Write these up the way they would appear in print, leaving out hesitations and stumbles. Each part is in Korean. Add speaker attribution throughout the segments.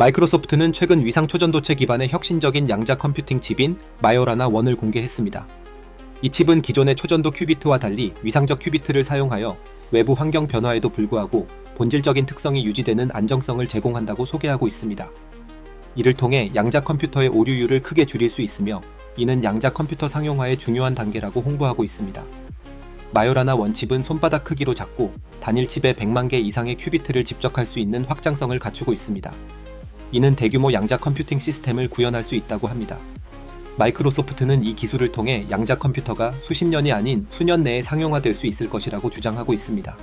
Speaker 1: 마이크로소프트는 최근 위상 초전도체 기반의 혁신적인 양자 컴퓨팅 칩인 마요라나 1을 공개했습니다. 이 칩은 기존의 초전도 큐비트와 달리 위상적 큐비트를 사용하여 외부 환경 변화에도 불구하고 본질적인 특성이 유지되는 안정성을 제공한다고 소개하고 있습니다. 이를 통해 양자 컴퓨터의 오류율을 크게 줄일 수 있으며 이는 양자 컴퓨터 상용화의 중요한 단계라고 홍보하고 있습니다. 마요라나 1 칩은 손바닥 크기로 작고 단일 칩에 100만 개 이상의 큐비트를 집적할 수 있는 확장성을 갖추고 있습니다. 이는 대규모 양자 컴퓨팅 시스템을 구현할 수 있다고 합니다. 마이크로소프트는 이 기술을 통해 양자 컴퓨터가 수십 년이 아닌 수년 내에 상용화될 수 있을 것이라고 주장하고 있습니다.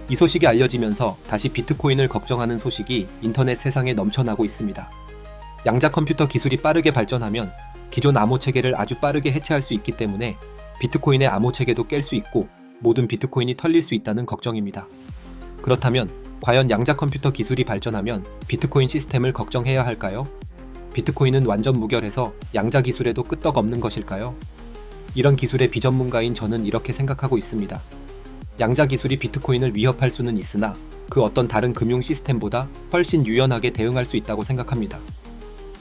Speaker 1: 이 소식이 알려지면서 다시 비트코인을 걱정하는 소식이 인터넷 세상에 넘쳐나고 있습니다. 양자 컴퓨터 기술이 빠르게 발전하면 기존 암호 체계를 아주 빠르게 해체할 수 있기 때문에 비트코인의 암호 체계도 깰 수 있고 모든 비트코인이 털릴 수 있다는 걱정입니다. 그렇다면 과연 양자 컴퓨터 기술이 발전하면 비트코인 시스템을 걱정해야 할까요? 비트코인은 완전 무결해서 양자 기술에도 끄떡없는 것일까요? 이런 기술의 비전문가인 저는 이렇게 생각하고 있습니다. 양자 기술이 비트코인을 위협할 수는 있으나 그 어떤 다른 금융 시스템보다 훨씬 유연하게 대응할 수 있다고 생각합니다.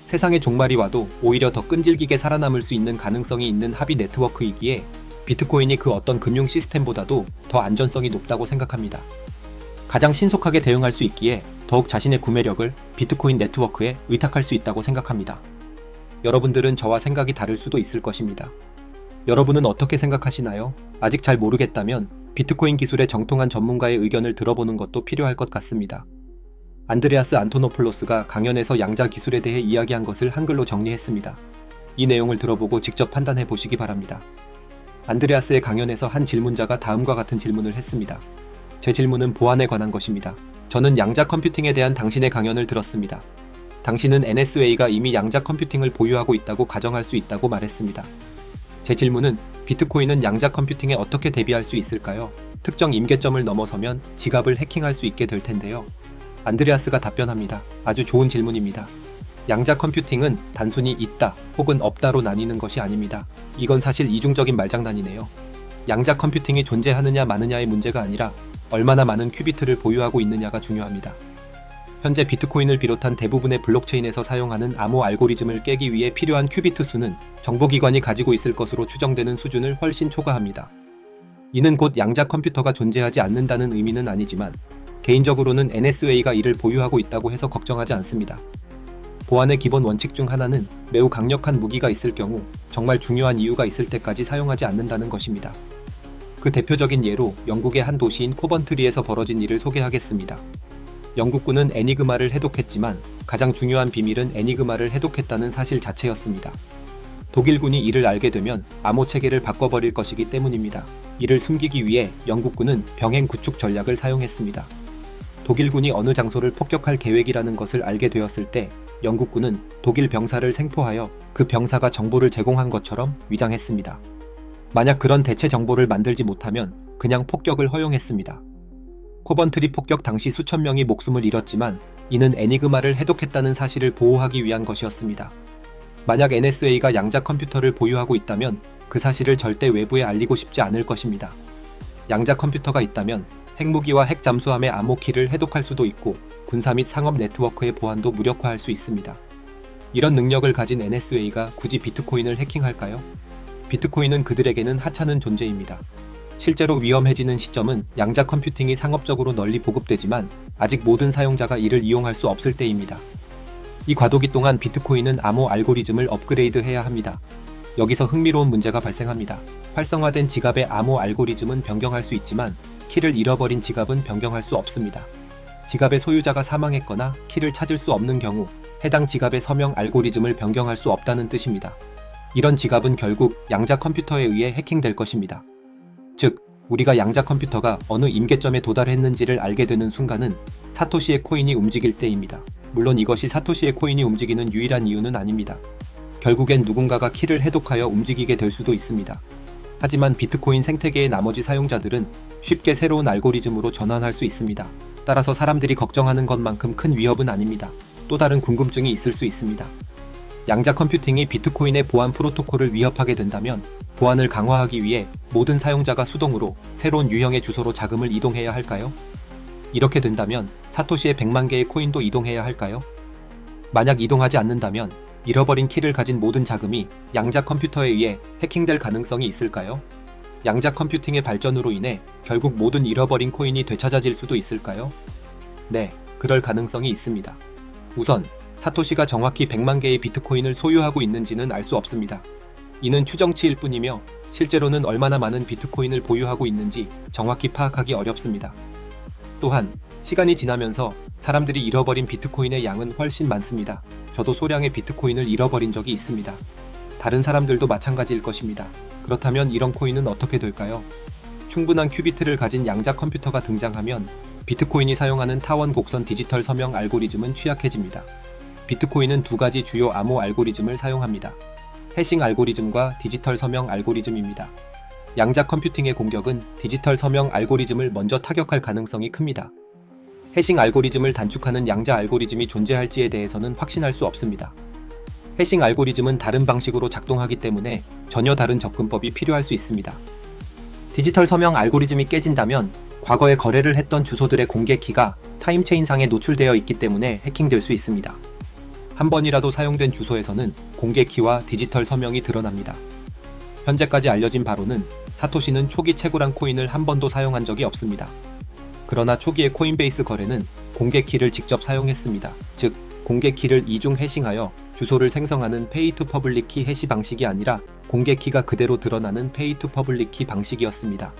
Speaker 1: 세상의 종말이 와도 오히려 더 끈질기게 살아남을 수 있는 가능성이 있는 합의 네트워크이기에 비트코인이 그 어떤 금융 시스템보다도 더 안전성이 높다고 생각합니다. 가장 신속하게 대응할 수 있기에 더욱 자신의 구매력을 비트코인 네트워크에 의탁할 수 있다고 생각합니다. 여러분들은 저와 생각이 다를 수도 있을 것입니다. 여러분은 어떻게 생각하시나요? 아직 잘 모르겠다면 비트코인 기술의 정통한 전문가의 의견을 들어보는 것도 필요할 것 같습니다. 안드레아스 안토노폴로스가 강연에서 양자 기술에 대해 이야기한 것을 한글로 정리했습니다. 이 내용을 들어보고 직접 판단해 보시기 바랍니다. 안드레아스의 강연에서 한 질문자가 다음과 같은 질문을 했습니다. 제 질문은 보안에 관한 것입니다. 저는 양자 컴퓨팅에 대한 당신의 강연을 들었습니다. 당신은 NSA가 이미 양자 컴퓨팅을 보유하고 있다고 가정할 수 있다고 말했습니다. 제 질문은 비트코인은 양자 컴퓨팅에 어떻게 대비할 수 있을까요? 특정 임계점을 넘어서면 지갑을 해킹할 수 있게 될 텐데요. 안드레아스가 답변합니다. 아주 좋은 질문입니다. 양자 컴퓨팅은 단순히 있다 혹은 없다로 나뉘는 것이 아닙니다. 이건 사실 이중적인 말장난이네요. 양자 컴퓨팅이 존재하느냐 마느냐의 문제가 아니라 얼마나 많은 큐비트를 보유하고 있느냐가 중요합니다. 현재 비트코인을 비롯한 대부분의 블록체인에서 사용하는 암호 알고리즘을 깨기 위해 필요한 큐비트 수는 정보기관이 가지고 있을 것으로 추정되는 수준을 훨씬 초과합니다. 이는 곧 양자 컴퓨터가 존재하지 않는다는 의미는 아니지만 개인적으로는 NSA가 이를 보유하고 있다고 해서 걱정하지 않습니다. 보안의 기본 원칙 중 하나는 매우 강력한 무기가 있을 경우 정말 중요한 이유가 있을 때까지 사용하지 않는다는 것입니다. 그 대표적인 예로 영국의 한 도시인 코번트리에서 벌어진 일을 소개하겠습니다. 영국군은 애니그마를 해독했지만 가장 중요한 비밀은 애니그마를 해독했다는 사실 자체였습니다. 독일군이 이를 알게 되면 암호 체계를 바꿔버릴 것이기 때문입니다. 이를 숨기기 위해 영국군은 병행 구축 전략을 사용했습니다. 독일군이 어느 장소를 폭격할 계획이라는 것을 알게 되었을 때 영국군은 독일 병사를 생포하여 그 병사가 정보를 제공한 것처럼 위장했습니다. 만약 그런 대체 정보를 만들지 못하면 그냥 폭격을 허용했습니다. 코번트리 폭격 당시 수천 명이 목숨을 잃었지만 이는 애니그마를 해독했다는 사실을 보호하기 위한 것이었습니다. 만약 NSA가 양자 컴퓨터를 보유하고 있다면 그 사실을 절대 외부에 알리고 싶지 않을 것입니다. 양자 컴퓨터가 있다면 핵무기와 핵 잠수함의 암호키를 해독할 수도 있고 군사 및 상업 네트워크의 보안도 무력화할 수 있습니다. 이런 능력을 가진 NSA가 굳이 비트코인을 해킹할까요? 비트코인은 그들에게는 하찮은 존재입니다. 실제로 위험해지는 시점은 양자 컴퓨팅이 상업적으로 널리 보급되지만 아직 모든 사용자가 이를 이용할 수 없을 때입니다. 이 과도기 동안 비트코인은 암호 알고리즘을 업그레이드해야 합니다. 여기서 흥미로운 문제가 발생합니다. 활성화된 지갑의 암호 알고리즘은 변경할 수 있지만 키를 잃어버린 지갑은 변경할 수 없습니다. 지갑의 소유자가 사망했거나 키를 찾을 수 없는 경우 해당 지갑의 서명 알고리즘을 변경할 수 없다는 뜻입니다. 이런 지갑은 결국 양자 컴퓨터에 의해 해킹될 것입니다. 즉, 우리가 양자 컴퓨터가 어느 임계점에 도달했는지를 알게 되는 순간은 사토시의 코인이 움직일 때입니다. 물론 이것이 사토시의 코인이 움직이는 유일한 이유는 아닙니다. 결국엔 누군가가 키를 해독하여 움직이게 될 수도 있습니다. 하지만 비트코인 생태계의 나머지 사용자들은 쉽게 새로운 알고리즘으로 전환할 수 있습니다. 따라서 사람들이 걱정하는 것만큼 큰 위협은 아닙니다. 또 다른 궁금증이 있을 수 있습니다. 양자 컴퓨팅이 비트코인의 보안 프로토콜을 위협하게 된다면 보안을 강화하기 위해 모든 사용자가 수동으로 새로운 유형의 주소로 자금을 이동해야 할까요? 이렇게 된다면 사토시의 100만 개의 코인도 이동해야 할까요? 만약 이동하지 않는다면 잃어버린 키를 가진 모든 자금이 양자 컴퓨터에 의해 해킹될 가능성이 있을까요? 양자 컴퓨팅의 발전으로 인해 결국 모든 잃어버린 코인이 되찾아질 수도 있을까요? 네, 그럴 가능성이 있습니다. 우선 사토시가 정확히 100만 개의 비트코인을 소유하고 있는지는 알 수 없습니다. 이는 추정치일 뿐이며 실제로는 얼마나 많은 비트코인을 보유하고 있는지 정확히 파악하기 어렵습니다. 또한 시간이 지나면서 사람들이 잃어버린 비트코인의 양은 훨씬 많습니다. 저도 소량의 비트코인을 잃어버린 적이 있습니다. 다른 사람들도 마찬가지일 것입니다. 그렇다면 이런 코인은 어떻게 될까요? 충분한 큐비트를 가진 양자 컴퓨터가 등장하면 비트코인이 사용하는 타원 곡선 디지털 서명 알고리즘은 취약해집니다. 비트코인은 두 가지 주요 암호 알고리즘을 사용합니다. 해싱 알고리즘과 디지털 서명 알고리즘입니다. 양자 컴퓨팅의 공격은 디지털 서명 알고리즘을 먼저 타격할 가능성이 큽니다. 해싱 알고리즘을 단축하는 양자 알고리즘이 존재할지에 대해서는 확신할 수 없습니다. 해싱 알고리즘은 다른 방식으로 작동하기 때문에 전혀 다른 접근법이 필요할 수 있습니다. 디지털 서명 알고리즘이 깨진다면 과거에 거래를 했던 주소들의 공개 키가 타임체인상에 노출되어 있기 때문에 해킹될 수 있습니다. 한 번이라도 사용된 주소에서는 공개 키와 디지털 서명이 드러납니다. 현재까지 알려진 바로는 사토시는 초기 채굴한 코인을 한 번도 사용한 적이 없습니다. 그러나 초기의 코인베이스 거래는 공개 키를 직접 사용했습니다. 즉, 공개 키를 이중 해싱하여 주소를 생성하는 페이 투 퍼블릭 키 해시 방식이 아니라 공개 키가 그대로 드러나는 페이 투 퍼블릭 키 방식이었습니다.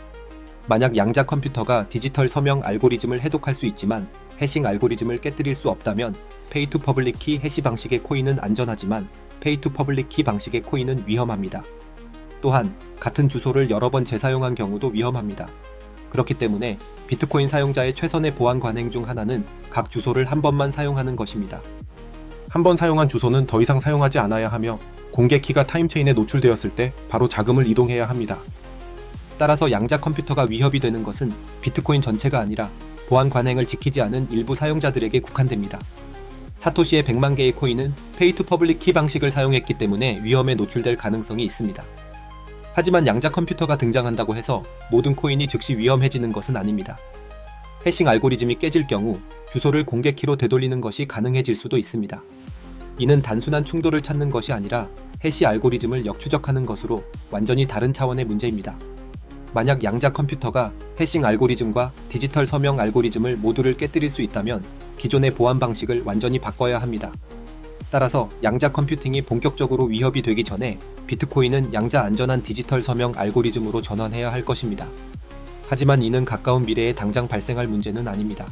Speaker 1: 만약 양자 컴퓨터가 디지털 서명 알고리즘을 해독할 수 있지만 해싱 알고리즘을 깨뜨릴 수 없다면 페이 투 퍼블릭 키 해시 방식의 코인은 안전하지만 페이 투 퍼블릭 키 방식의 코인은 위험합니다. 또한 같은 주소를 여러 번 재사용한 경우도 위험합니다. 그렇기 때문에 비트코인 사용자의 최선의 보안 관행 중 하나는 각 주소를 한 번만 사용하는 것입니다.
Speaker 2: 한 번 사용한 주소는 더 이상 사용하지 않아야 하며 공개 키가 타임체인에 노출되었을 때 바로 자금을 이동해야 합니다.
Speaker 1: 따라서 양자 컴퓨터가 위협이 되는 것은 비트코인 전체가 아니라 보안 관행을 지키지 않은 일부 사용자들에게 국한됩니다. 사토시의 100만 개의 코인은 페이 투 퍼블릭 키 방식을 사용했기 때문에 위험에 노출될 가능성이 있습니다. 하지만 양자 컴퓨터가 등장한다고 해서 모든 코인이 즉시 위험해지는 것은 아닙니다. 해싱 알고리즘이 깨질 경우 주소를 공개 키로 되돌리는 것이 가능해질 수도 있습니다. 이는 단순한 충돌을 찾는 것이 아니라 해시 알고리즘을 역추적하는 것으로 완전히 다른 차원의 문제입니다. 만약 양자 컴퓨터가 해싱 알고리즘과 디지털 서명 알고리즘을 모두를 깨뜨릴 수 있다면 기존의 보안 방식을 완전히 바꿔야 합니다. 따라서 양자 컴퓨팅이 본격적으로 위협이 되기 전에 비트코인은 양자 안전한 디지털 서명 알고리즘으로 전환해야 할 것입니다. 하지만 이는 가까운 미래에 당장 발생할 문제는 아닙니다.